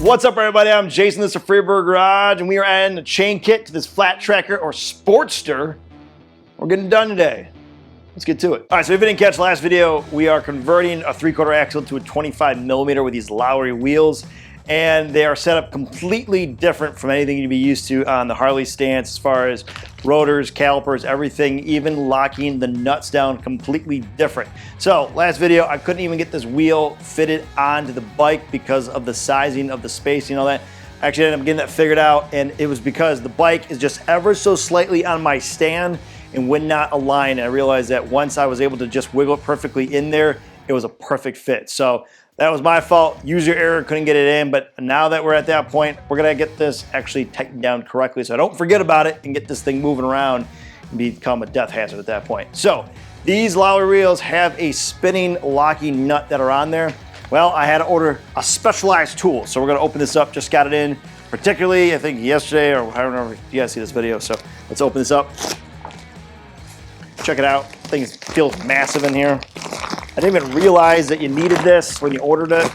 What's up, everybody? I'm Jason, this is Freebird Garage, and we are adding a chain kit to this flat tracker or Sportster. We're getting done today. Let's get to it. All right, so if you didn't catch the last video, we are converting a 3/4 axle to a 25mm with these Lowry wheels, and they are set up completely different from anything you'd be used to on the Harley stance as far as rotors, calipers, everything, even locking the nuts down, completely different. So last video, I couldn't even get this wheel fitted onto the bike because of the sizing of the spacing and all that. I actually ended up getting that figured out, and it was because the bike is just ever so slightly on my stand and would not align. And I realized that once I was able to just wiggle it perfectly in there, it was a perfect fit. So that was my fault. User error, couldn't get it in. But now that we're at that point, we're gonna get this actually tightened down correctly so I don't forget about it and get this thing moving around and become a death hazard at that point. So these Lowry wheels have a spinning locking nut that are on there. Well, I had to order a specialized tool. So we're gonna open this up, just got it in, particularly I think yesterday, or I don't know if you guys see this video. So let's open this up. Check it out, thing feels massive in here. I didn't even realize that you needed this when you ordered it.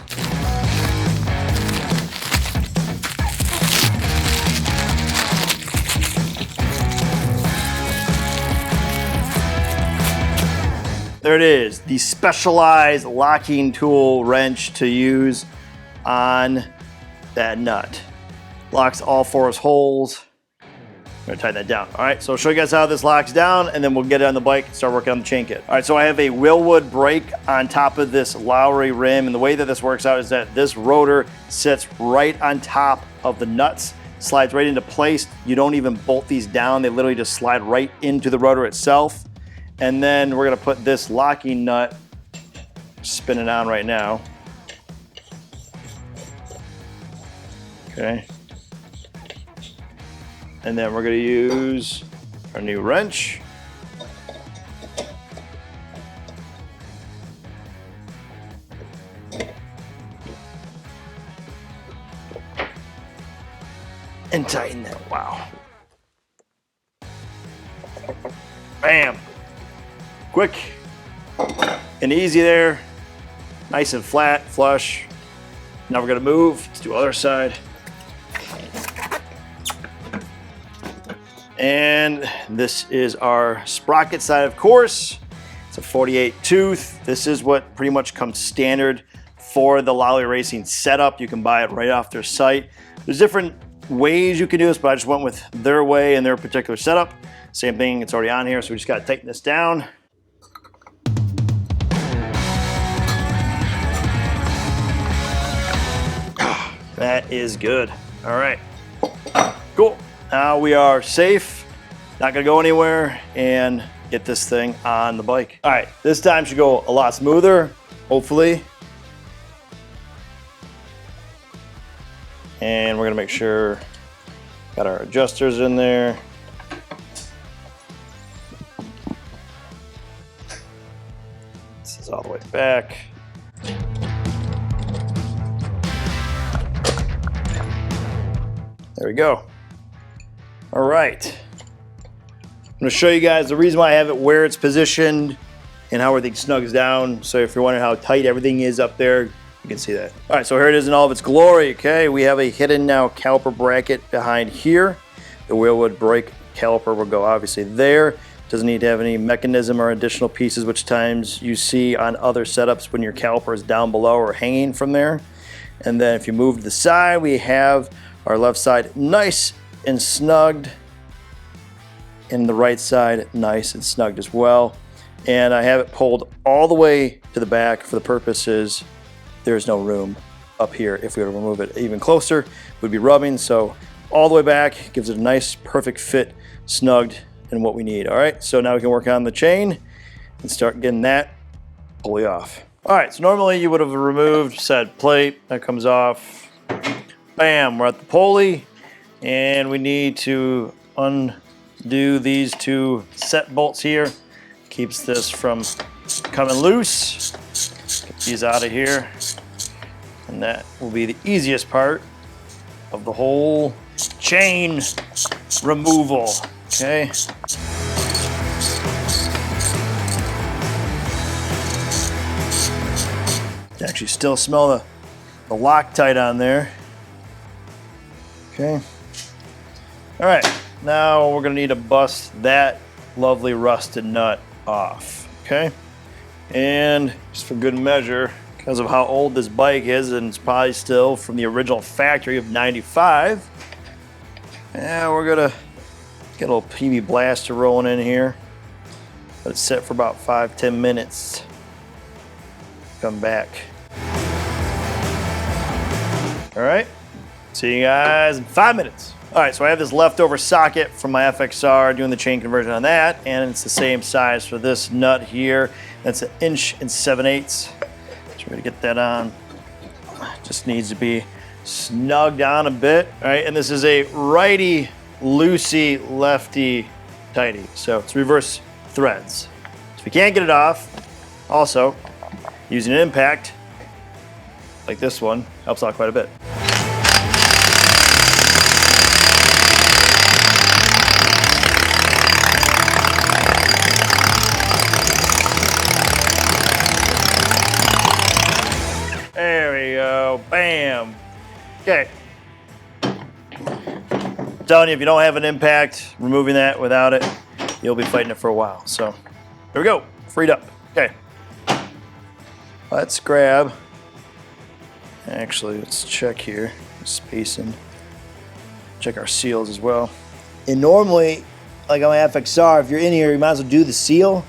There it is, the specialized locking tool wrench to use on that nut. Locks all four holes. I'm gonna tighten that down. All right, so I'll show you guys how this locks down, and then we'll get it on the bike and start working on the chain kit. All right, so I have a Willwood brake on top of this Lowry rim, and the way that this works out is that this rotor sits right on top of the nuts, slides right into place. You don't even bolt these down. They literally just slide right into the rotor itself. And then we're gonna put this locking nut, spinning on right now. Okay. And then we're gonna use our new wrench. And tighten that, wow. Bam. Quick and easy there. Nice and flat, flush. Now we're gonna move, let's do other side. And this is our sprocket side, of course. It's a 48 tooth. This is what pretty much comes standard for the Lowry Racing setup. You can buy it right off their site. There's different ways you can do this, but I just went with their way and their particular setup. Same thing, it's already on here, so we just gotta tighten this down. That is good. All right, cool. Now we are safe, not gonna go anywhere, and get this thing on the bike. All right, this time should go a lot smoother, hopefully. And we're gonna make sure, got our adjusters in there. This is all the way back. There we go. All right. I'm gonna show you guys the reason why I have it where it's positioned and how everything snugs down. So if you're wondering how tight everything is up there, you can see that. All right, so here it is in all of its glory, okay? We have a hidden now caliper bracket behind here. The Willwood brake caliper will go obviously there. Doesn't need to have any mechanism or additional pieces, which times you see on other setups when your caliper is down below or hanging from there. And then if you move to the side, we have our left side nice and snugged, and the right side nice and snugged as well. And I have it pulled all the way to the back for the purposes there's no room up here. If we were to remove it even closer, we'd be rubbing. So all the way back gives it a nice perfect fit, snugged, and what we need. All right, so now we can work on the chain and start getting that pulley off. All right, so normally you would have removed said plate, that comes off. Bam, we're at the pulley, and we need to undo these two set bolts here. Keeps this from coming loose. Get these out of here, and that will be the easiest part of the whole chain removal, okay? You actually still smell the Loctite on there. Okay. All right, now we're gonna need to bust that lovely rusted nut off, okay? And just for good measure, because of how old this bike is, and it's probably still from the original factory of 95, yeah, we're gonna get a little PB blaster rolling in here. Let it sit for about 5-10 minutes. Come back. All right, see you guys in 5 minutes. All right, so I have this leftover socket from my FXR, doing the chain conversion on that, and it's the same size for this nut here. That's 1 7/8 inches. So we're gonna get that on. Just needs to be snugged on a bit. All right, and this is a righty loosey, lefty tighty. So it's reverse threads. So if you can't get it off, also using an impact like this one helps out quite a bit. There we go, bam. Okay. I'm telling you, if you don't have an impact, removing that without it, you'll be fighting it for a while. So there we go, freed up. Okay. Let's grab, actually, let's check here, spacing. Check our seals as well. And normally, like on my FXR, if you're in here, you might as well do the seal.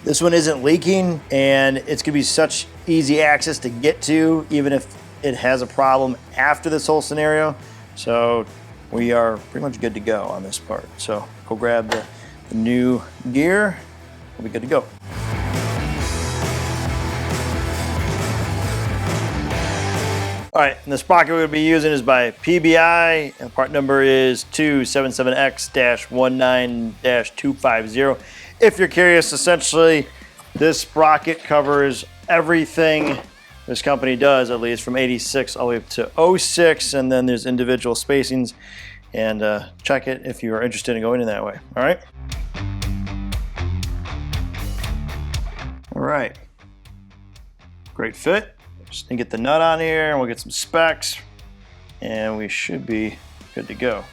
This one isn't leaking, and it's gonna be such easy access to get to, even if it has a problem after this whole scenario. So we are pretty much good to go on this part. So go grab the new gear, we'll be good to go. All right, and the sprocket we're gonna be using is by PBI, and part number is 277X-19-250. If you're curious, essentially, this sprocket covers everything this company does, at least from 86 all the way up to 06, and then there's individual spacings, and check it if you are interested in going in that way, all right? All right, great fit. Just gonna get the nut on here, and we'll get some specs, and we should be good to go.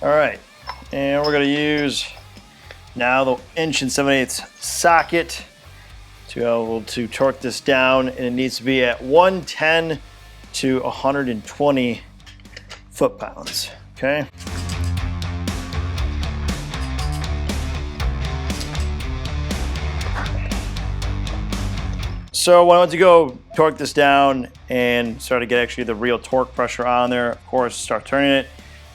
All right, and we're gonna use now the 1 7/8 inch socket to be able to torque this down, and it needs to be at 110 to 120 foot-pounds, okay? So when I went to go torque this down and start to get actually the real torque pressure on there, of course, start turning it,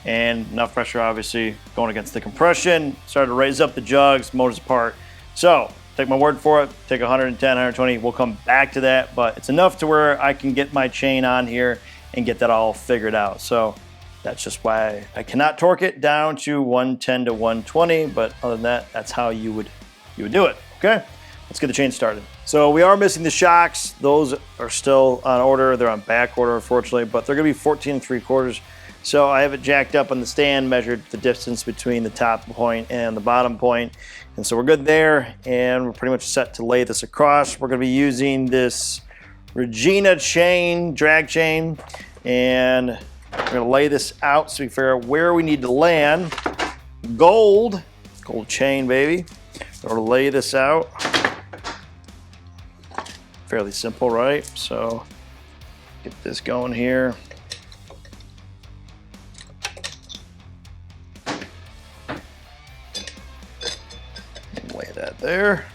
and enough pressure obviously going against the compression, started to raise up the jugs, motors apart. So take my word for it, take 110, 120, we'll come back to that, but it's enough to where I can get my chain on here and get that all figured out. So that's just why I cannot torque it down to 110 to 120, but other than that, that's how you would do it, okay? Let's get the chain started. So we are missing the shocks. Those are still on order. They're on back order, unfortunately, but they're gonna be 14 3/4. So I have it jacked up on the stand, measured the distance between the top point and the bottom point. And so we're good there, and we're pretty much set to lay this across. We're gonna be using this Regina chain, drag chain, and we're gonna lay this out so we figure out where we need to land. Gold chain, baby. We're gonna lay this out. Fairly simple, right? So get this going here. Lay that there.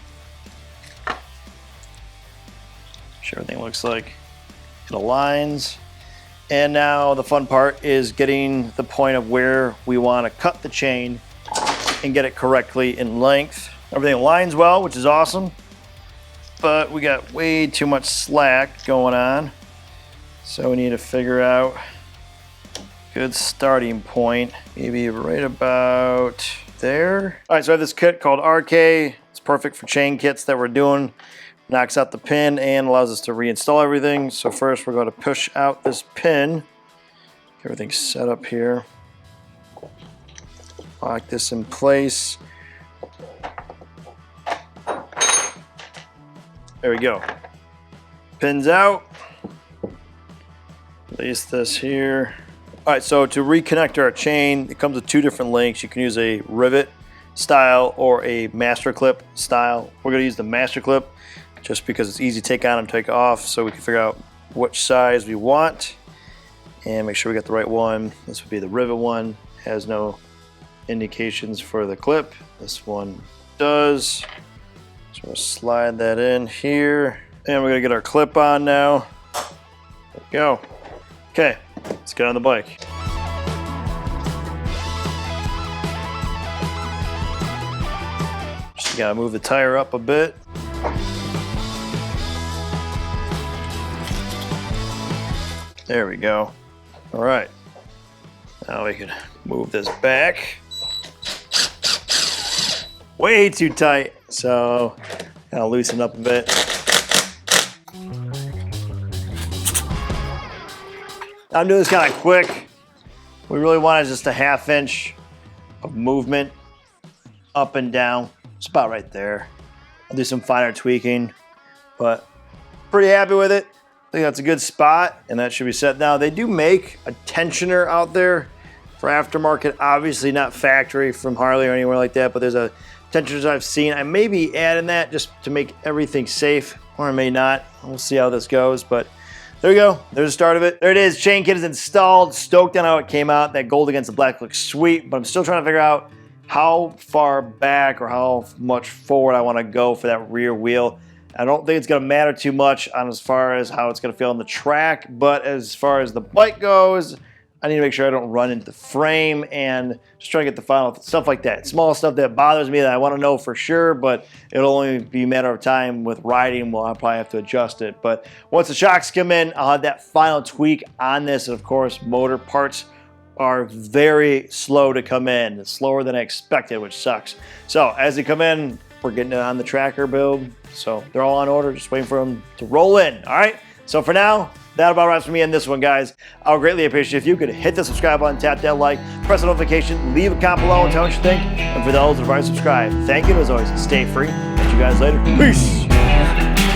Sure everything looks like it aligns. And now the fun part is getting the point of where we want to cut the chain and get it correctly in length. Everything aligns well, which is awesome, but we got way too much slack going on. So we need to figure out a good starting point, maybe right about there. All right, so I have this kit called RK. It's perfect for chain kits that we're doing. Knocks out the pin and allows us to reinstall everything. So first we're going to push out this pin. Get everything set up here. Lock this in place. There we go. Pin's out. Release this here. All right, so to reconnect our chain, it comes with 2 different links. You can use a rivet style or a master clip style. We're gonna use the master clip just because it's easy to take on and take off, so we can figure out which size we want and make sure we got the right one. This would be the rivet one. Has no indications for the clip. This one does. So we'll slide that in here. And we're gonna get our clip on now. There we go. Okay, let's get on the bike. Just gotta move the tire up a bit. There we go. All right. Now we can move this back. Way too tight, so kind of loosen up a bit. I'm doing this kind of quick. We really wanted just a 1/2 inch of movement up and down. It's about right there. I'll do some finer tweaking, but pretty happy with it. I think that's a good spot, and that should be set now. They do make a tensioner out there for aftermarket, obviously not factory from Harley or anywhere like that, but there's a tensioner I've seen. I may be adding that just to make everything safe, or I may not. We'll see how this goes, but there we go. There's the start of it. There it is. Chain kit is installed. Stoked on how it came out. That gold against the black looks sweet, but I'm still trying to figure out how far back or how much forward I want to go for that rear wheel. I don't think it's going to matter too much on as far as how it's going to feel on the track, but as far as the bike goes, I need to make sure I don't run into the frame and just try to get the final stuff like that. Small stuff that bothers me that I want to know for sure, but it'll only be a matter of time with riding. Well, I'll probably have to adjust it. But once the shocks come in, I'll have that final tweak on this. And of course, motor parts are very slow to come in. It's slower than I expected, which sucks. So as they come in, we're getting it on the tracker build. So they're all on order, just waiting for them to roll in. All right. So for now, that about wraps for me in this one, guys. I would greatly appreciate if you could hit the subscribe button, tap that like, press the notification, leave a comment below and tell me what you think. And for those that have already subscribed, thank you. As always, stay free. Catch you guys later. Peace.